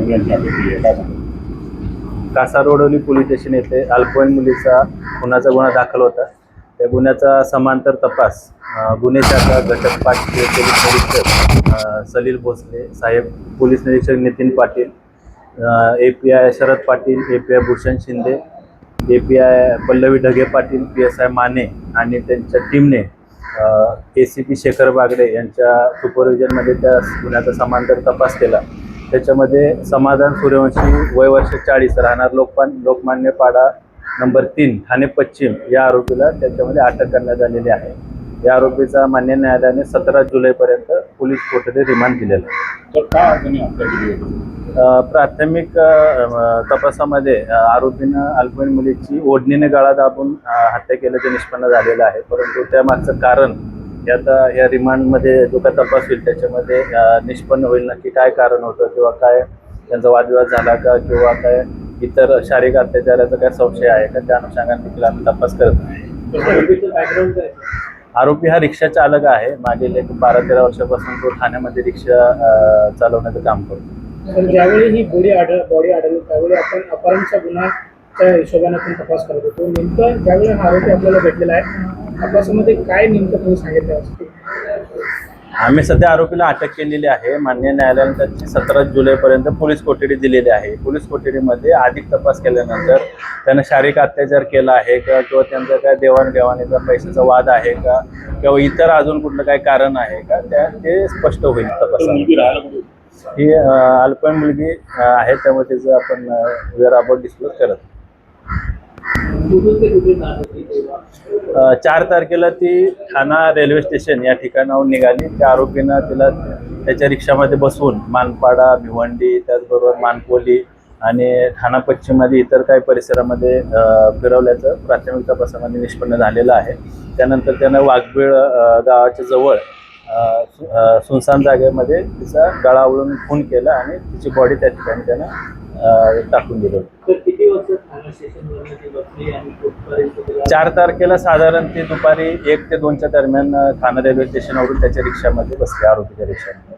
मुलांची अटक केली आहे, काय सांगा? कासारवडोली पोलीस स्टेशन येथे अल्पवयीन मुलीचा खुनाचा गुन्हा दाखल होता. त्या गुन्ह्याचा समांतर तपास गुन्हे शाखा घटक पाच पोलीस निरीक्षक सलील भोसले साहेब, पोलीस निरीक्षक Nitin Patil, API Sharad Patil, API Bhushan Shinde, API Pallavi Dhage Patil, PSI Mane आणि त्यांच्या टीमने ACP शेखर बागडे यांच्या सुपरविजनमध्ये त्या गुन्ह्याचा समांतर तपास केला. त्याच्यामध्ये समाधान सूर्यवंशी वय वर्ष 40 राहणार लोकमान्य पाडा नंबर 3 ठाणे पश्चिम या आरोपीला त्याच्यामध्ये अटक करण्यात आलेली आहे. या आरोपीचा मान्य न्यायालयाने 17 जुलैपर्यंत पोलीस कोठडी रिमांड दिलेला आहे. तर काय अडचणी हत्या केली होती? प्राथमिक तपासामध्ये आरोपीनं अल्पवयीन मुलीची ओढणीने गळा दाबून हत्या केल्याचे निष्पन्न झालेलं आहे. परंतु त्यामागचं कारण हे आता या रिमांडमध्ये जो काय तपास होईल त्याच्यामध्ये निष्पन्न होईल नक्की काय कारण होतं किंवा काय त्यांचा वादविवाद झाला का किंवा काय इतर शारीरिक अत्याचाराचा काय संशय आहे का त्या अनुषंगाने देखील आम्ही तपास करत नाही. आरोपी हा रिक्षा चालक आहे. मागील एक 12-13 वर्षापासून तो ठाण्यामध्ये रिक्षा चालवण्याचं काम करतो. तर ज्यावेळी ही बॉडी आढळली त्यावेळी आपण अपहरणचा गुन्ह्याच्या हिशोबाने आपण तपास करत होतो. नेमकं ज्यावेळी हा आरोपी आपल्याला भेटलेला आहे तपासामध्ये काय नेमकं तुम्ही सांगितलं असतं? आम्ही सध्या आरोपीला अटक केलेली आहे. मान्य न्यायालयाने त्याची 17 जुलैपर्यंत पोलीस कोठडी दिलेली आहे. पोलीस कोठडीमध्ये अधिक तपास केल्यानंतर त्यानं शारीरिक अत्याचार केला आहे का किंवा त्यांचा काय देवाणघेवाणीचा पैशाचा वाद आहे का किंवा इतर अजून कुठलं काय कारण आहे का ते स्पष्ट होईल तपासात. ही अल्पवयीन मुलगी आहे त्यामुळे त्याचं आपण वेअर अबाउट डिस्क्लोज करत. 4 तारखेला ती ठाणा रेल्वे स्टेशन या ठिकाणाहून निघाली. त्या आरोपीनं तिला त्याच्या रिक्षामध्ये बसवून मानपाडा, भिवंडी त्याचबरोबर मानकोली आणि ठाणा पश्चिममध्ये इतर काही परिसरामध्ये फिरवल्याचं प्राथमिक तपासामध्ये निष्पन्न झालेलं आहे. त्यानंतर त्यानं वाघबीळ गावाच्या जवळ सुनसान जागेमध्ये तिचा गळा आवळून खून केला आणि तिची बॉडी त्या ठिकाणी त्यानं टाकून दिली होती. 4 तारखेला साधारण ती दुपारी 1 ते 2च्या दरम्यान ठाणा रेल्वे स्टेशनवरून त्याच्या रिक्षामध्ये बसले, आरोपीच्या रिक्षामध्ये.